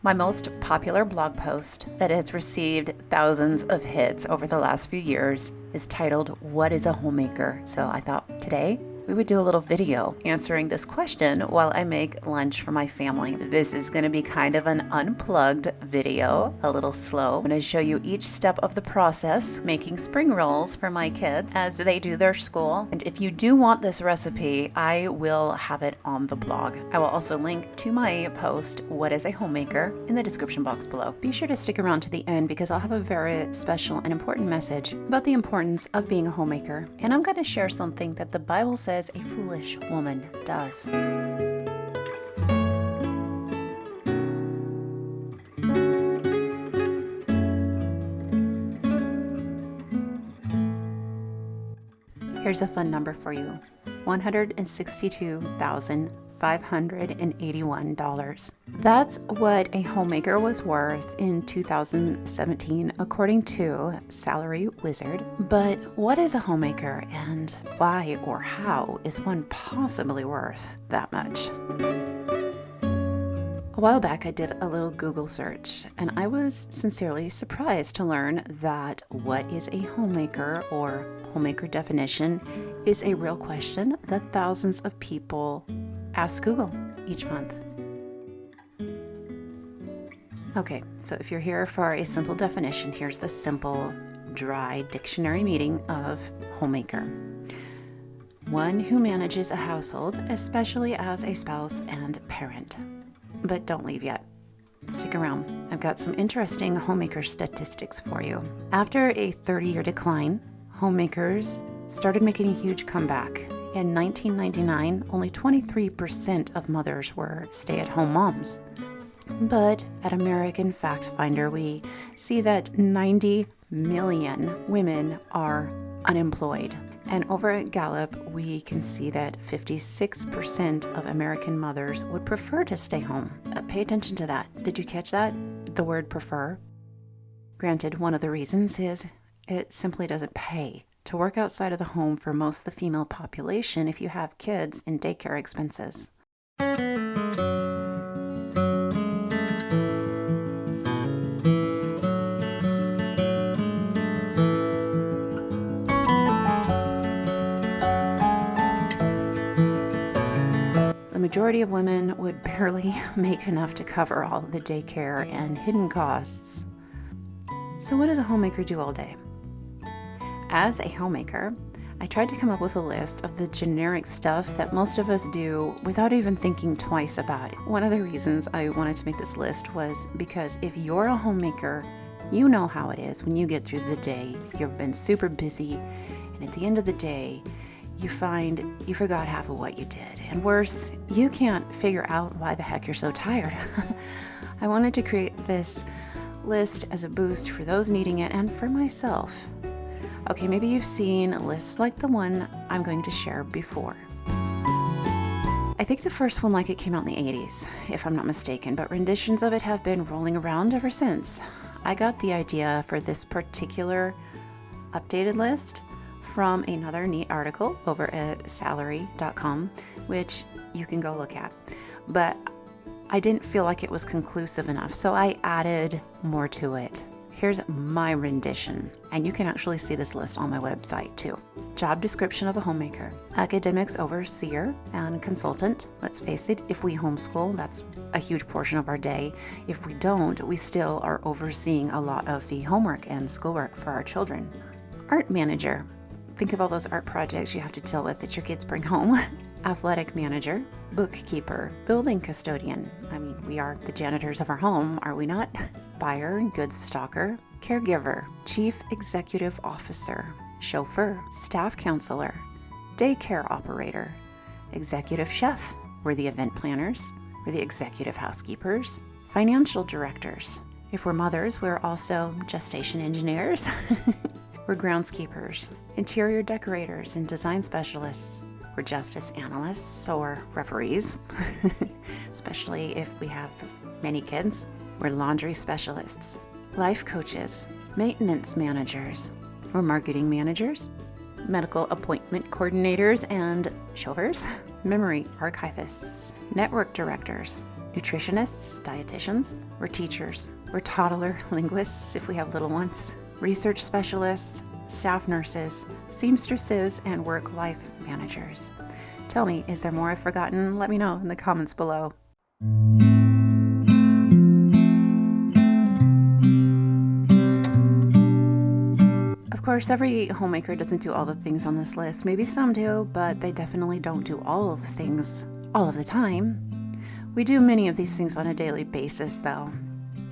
My most popular blog post that has received thousands of hits over the last few years is titled, "What is a Homemaker?" So I thought today we would do a little video answering this question while I make lunch for my family. This is going to be kind of an unplugged video, a little slow. I'm going to show you each step of the process, making spring rolls for my kids as they do their school. And if you do want this recipe, I will have it on the blog. I will also link to my post, "What is a Homemaker?" in the description box below. Be sure to stick around to the end because I'll have a very special and important message about the importance of being a homemaker. And I'm going to share something that the Bible says a foolish woman does. Here's a fun number for you. $162,581. That's what a homemaker was worth in 2017, according to Salary Wizard. But what is a homemaker, and why or how is one possibly worth that much? A while back, I did a little Google search, and I was sincerely surprised to learn that what is a homemaker or homemaker definition is a real question that thousands of people ask Google each month. Okay, so if you're here for a simple definition, here's the simple, dry dictionary meaning of homemaker. One who manages a household, especially as a spouse and parent. But don't leave yet. Stick around. I've got some interesting homemaker statistics for you. After a 30-year decline, homemakers started making a huge comeback. In 1999, only 23% of mothers were stay-at-home moms. But at American Fact Finder, we see that 90 million women are unemployed. And over at Gallup, we can see that 56% of American mothers would prefer to stay home. Pay attention to that. Did you catch that? The word prefer. Granted, one of the reasons is it simply doesn't pay to work outside of the home for most of the female population if you have kids and daycare expenses. The majority of women would barely make enough to cover all of the daycare and hidden costs. So what does a homemaker do all day? As a homemaker, I tried to come up with a list of the generic stuff that most of us do without even thinking twice about it. One of the reasons I wanted to make this list was because if you're a homemaker, you know how it is when you get through the day. You've been super busy, and at the end of the day, you find you forgot half of what you did. And worse, you can't figure out why the heck you're so tired. I wanted to create this list as a boost for those needing it and for myself. Okay, maybe you've seen lists like the one I'm going to share before. I think the first one like it came out in the 80s, if I'm not mistaken, but renditions of it have been rolling around ever since. I got the idea for this particular updated list from another neat article over at salary.com, which you can go look at. But I didn't feel like it was conclusive enough, so I added more to it. Here's my rendition, and you can actually see this list on my website too. Job description of a homemaker: academics overseer and consultant. Let's face it, if we homeschool, that's a huge portion of our day. If we don't, we still are overseeing a lot of the homework and schoolwork for our children. Art manager. Think of all those art projects you have to deal with that your kids bring home. Athletic manager, bookkeeper, building custodian. I mean, we are the janitors of our home, are we not? Buyer and goods stocker, caregiver, chief executive officer, chauffeur, staff counselor, daycare operator, executive chef. We're the event planners. We're the executive housekeepers, financial directors. If we're mothers, we're also gestation engineers. We're groundskeepers, interior decorators, and design specialists. We're justice analysts or referees, especially if we have many kids. We're laundry specialists, life coaches, maintenance managers. We're marketing managers, medical appointment coordinators and chauffeurs, memory archivists, network directors, nutritionists, dietitians, we're teachers, we're toddler linguists if we have little ones, research specialists, staff nurses, seamstresses, and work-life managers. Tell me, is there more I've forgotten? Let me know in the comments below. Of course, every homemaker doesn't do all the things on this list. Maybe some do, but they definitely don't do all of the things all of the time. We do many of these things on a daily basis, though.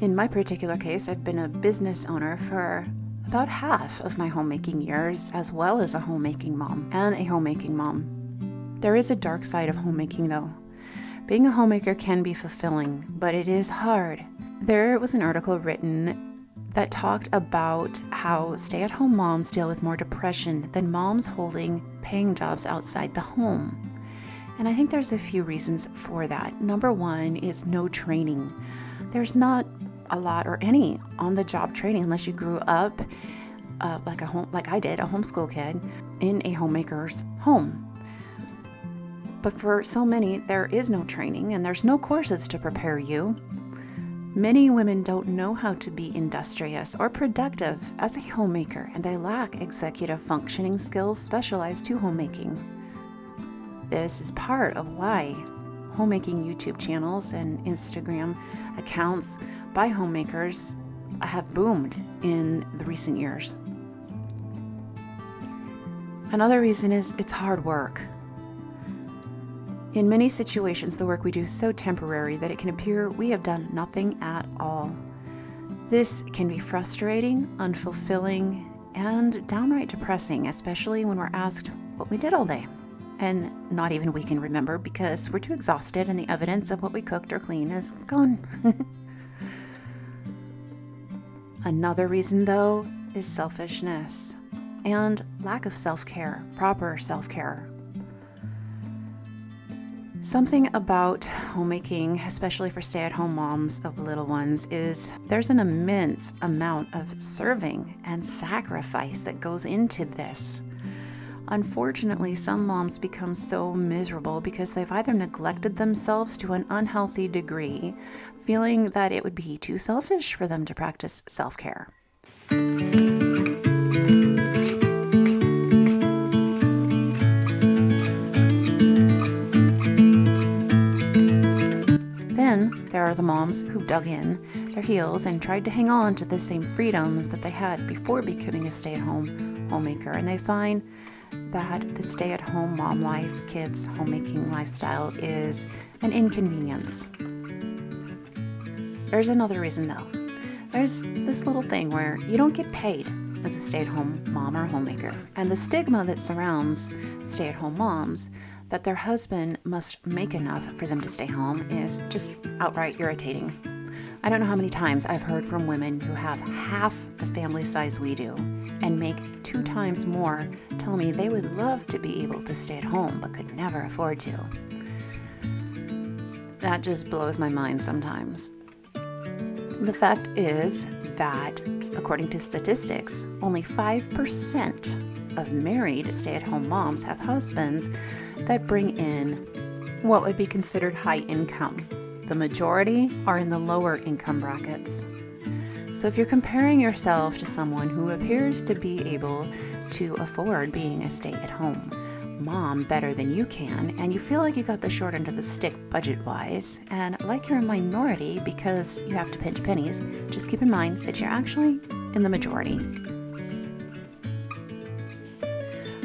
In my particular case, I've been a business owner for about half of my homemaking years, as well as a homemaking mom and a homemaking mom. There is a dark side of homemaking, though. Being a homemaker can be fulfilling, but it is hard. There was an article written that talked about how stay-at-home moms deal with more depression than moms holding paying jobs outside the home. And I think there's a few reasons for that. Number one is no training. There's not a lot or any on-the-job training unless you grew up like I did, a homeschool kid in a homemaker's home. But for so many, there is no training and there's no courses to prepare you. Many women don't know how to be industrious or productive as a homemaker, and they lack executive functioning skills specialized to homemaking. This is part of why homemaking YouTube channels and Instagram accounts by homemakers have boomed in the recent years. Another reason is it's hard work. In many situations, the work we do is so temporary that it can appear we have done nothing at all. This can be frustrating, unfulfilling, and downright depressing, especially when we're asked what we did all day. And not even we can remember because we're too exhausted and the evidence of what we cooked or cleaned is gone. Another reason, though, is selfishness and lack of self-care, proper self-care. Something about homemaking, especially for stay-at-home moms of little ones, is there's an immense amount of serving and sacrifice that goes into this. Unfortunately, some moms become so miserable because they've either neglected themselves to an unhealthy degree, feeling that it would be too selfish for them to practice self-care. Then there are the moms who dug in their heels and tried to hang on to the same freedoms that they had before becoming a stay-at-home homemaker, and they find that the stay-at-home mom life, kids, homemaking lifestyle is an inconvenience. There's another reason, though. There's this little thing where you don't get paid as a stay-at-home mom or homemaker, and the stigma that surrounds stay-at-home moms that their husband must make enough for them to stay home is just outright irritating. I don't know how many times I've heard from women who have half the family size we do and make 2 times more tell me they would love to be able to stay at home but could never afford to. That just blows my mind sometimes. The fact is that, according to statistics, only 5% of married stay-at-home moms have husbands that bring in what would be considered high income. The majority are in the lower income brackets. So if you're comparing yourself to someone who appears to be able to afford being a stay-at-home mom better than you can, and you feel like you got the short end of the stick budget-wise, and like you're a minority because you have to pinch pennies, just keep in mind that you're actually in the majority.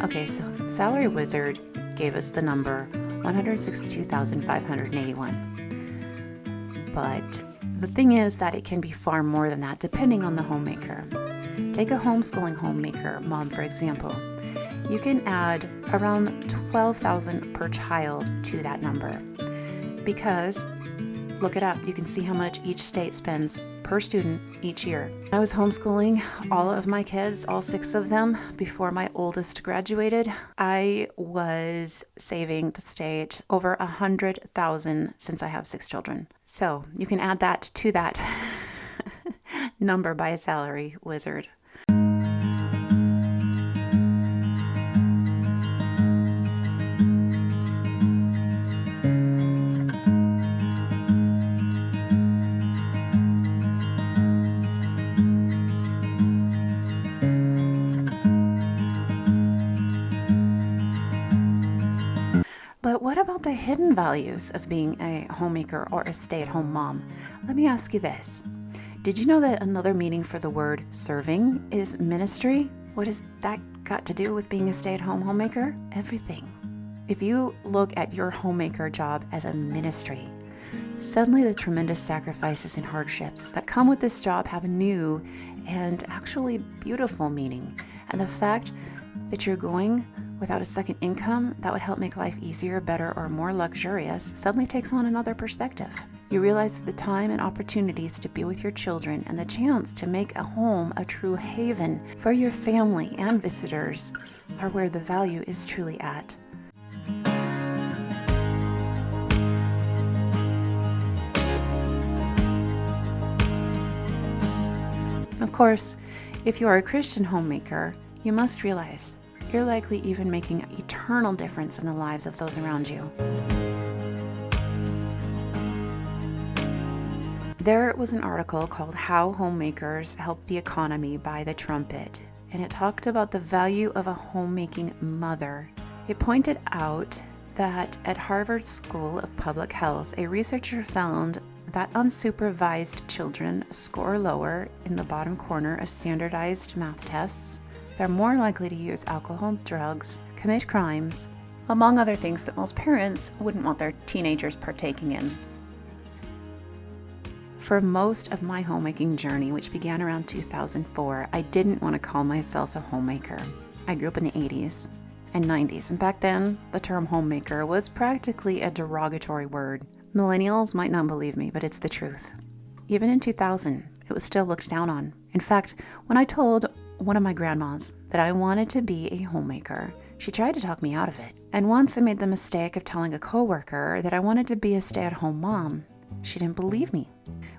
Okay, so Salary Wizard gave us the number 162,581. But the thing is that it can be far more than that depending on the homemaker. Take a homeschooling homemaker mom, for example. You can add around $12,000 per child to that number because, look it up, you can see how much each state spends per student each year. I was homeschooling all of my kids, all 6 of them, before my oldest graduated. I was saving the state over $100,000 since I have 6 children. So you can add that to that number by a Salary Wizard. hidden values of being a homemaker or a stay-at-home mom. Let me ask you this. Did you know that another meaning for the word serving is ministry? What has that got to do with being a stay-at-home homemaker? Everything. If you look at your homemaker job as a ministry, suddenly the tremendous sacrifices and hardships that come with this job have a new and actually beautiful meaning. And the fact that you're going without a second income that would help make life easier, better, or more luxurious suddenly takes on another perspective. You realize that the time and opportunities to be with your children and the chance to make a home a true haven for your family and visitors are where the value is truly at. Of course, if you are a Christian homemaker, you must realize you're likely even making an eternal difference in the lives of those around you. There was an article called How Homemakers Help the Economy by the Trumpet, and it talked about the value of a homemaking mother. It pointed out that at Harvard School of Public Health, a researcher found that unsupervised children score lower in the bottom corner of standardized math tests. They're more likely to use alcohol, drugs, commit crimes, among other things that most parents wouldn't want their teenagers partaking in. For most of my homemaking journey, which began around 2004, I didn't want to call myself a homemaker. I grew up in the 80s and 90s, and back then, the term homemaker was practically a derogatory word. Millennials might not believe me, but it's the truth. Even in 2000, it was still looked down on. In fact, when I told one of my grandmas that I wanted to be a homemaker, she tried to talk me out of it. And once I made the mistake of telling a coworker that I wanted to be a stay-at-home mom, she didn't believe me.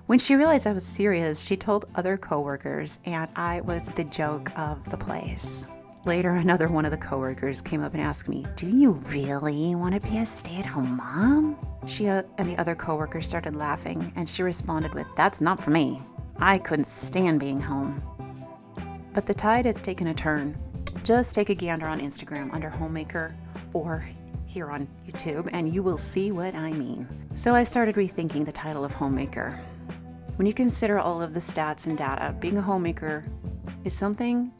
When she realized I was serious, she told other coworkers, and I was the joke of the place. Later, another one of the coworkers came up and asked me, "Do you really want to be a stay-at-home mom?" She and the other coworkers started laughing, and she responded with, "That's not for me. I couldn't stand being home." But the tide has taken a turn. Just take a gander on Instagram under Homemaker or here on YouTube, and you will see what I mean. So I started rethinking the title of Homemaker. When you consider all of the stats and data, being a homemaker is something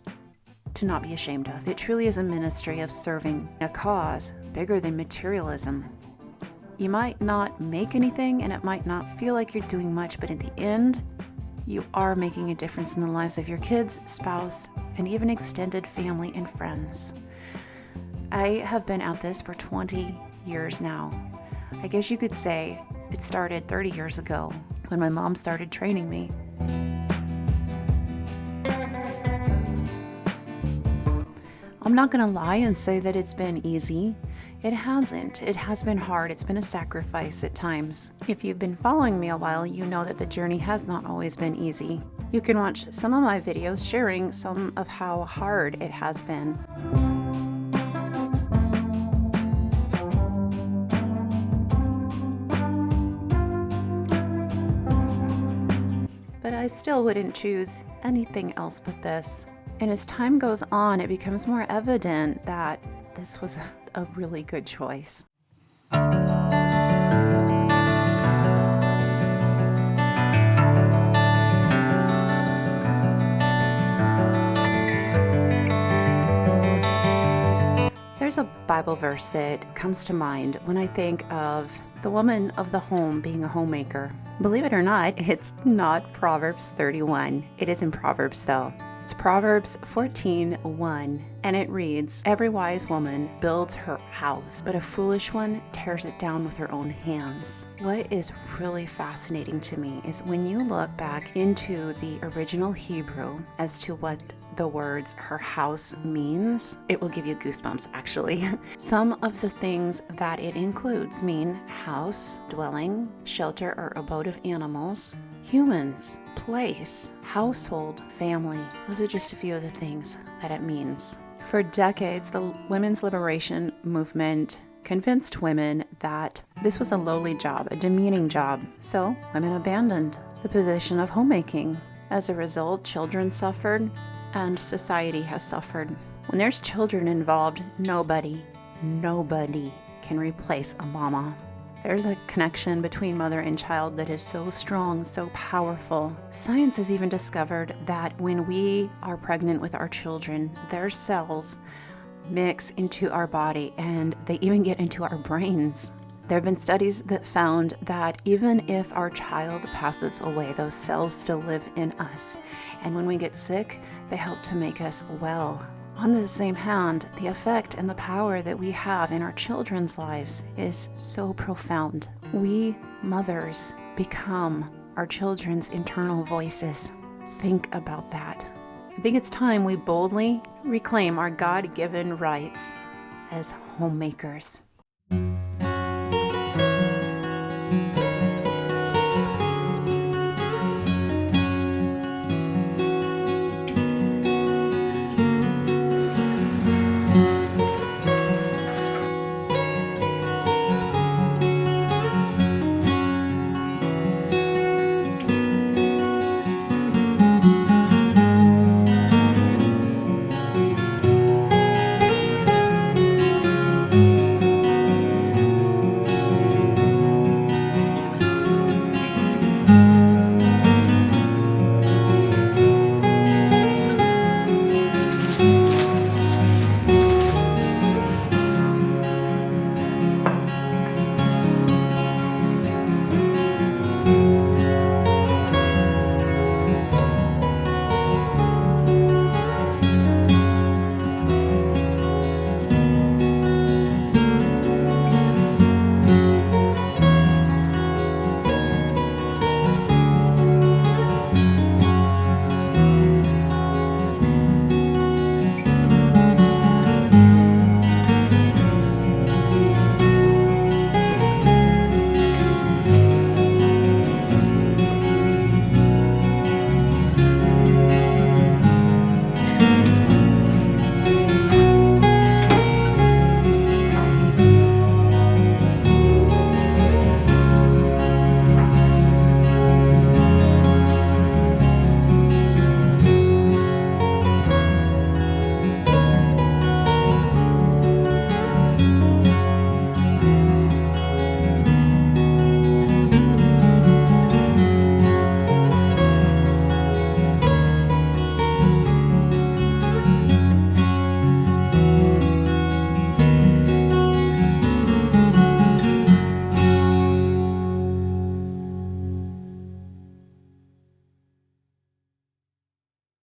to not be ashamed of. It truly is a ministry of serving a cause bigger than materialism. You might not make anything, and it might not feel like you're doing much, but in the end, you are making a difference in the lives of your kids, spouse, and even extended family and friends. I have been at this for 20 years now. I guess you could say it started 30 years ago when my mom started training me. I'm not going to lie and say that it's been easy. It hasn't. It has been hard. It's been a sacrifice at times. If you've been following me a while, you know that the journey has not always been easy. You can watch some of my videos sharing some of how hard it has been. But I still wouldn't choose anything else but this. And as time goes on, it becomes more evident that this was a really good choice. There's a Bible verse that comes to mind when I think of the woman of the home being a homemaker. Believe it or not, it's not Proverbs 31. It is in Proverbs though. It's Proverbs 14:1, and it reads, "Every wise woman builds her house, but a foolish one tears it down with her own hands." What is really fascinating to me is when you look back into the original Hebrew as to what the words "her house" means, it will give you goosebumps actually. Some of the things that it includes mean house, dwelling, shelter or abode of animals, humans, place, household, family. Those are just a few of the things that it means. For decades, the women's liberation movement convinced women that this was a lowly job, a demeaning job. So women abandoned the position of homemaking. As a result, children suffered and society has suffered. When there's children involved, nobody can replace a mama. There's a connection between mother and child that is so strong, so powerful. Science has even discovered that when we are pregnant with our children, their cells mix into our body and they even get into our brains. There have been studies that found that even if our child passes away, those cells still live in us. And when we get sick, they help to make us well. On the same hand, the effect and the power that we have in our children's lives is so profound. We mothers become our children's internal voices. Think about that. I think it's time we boldly reclaim our God-given rights as homemakers.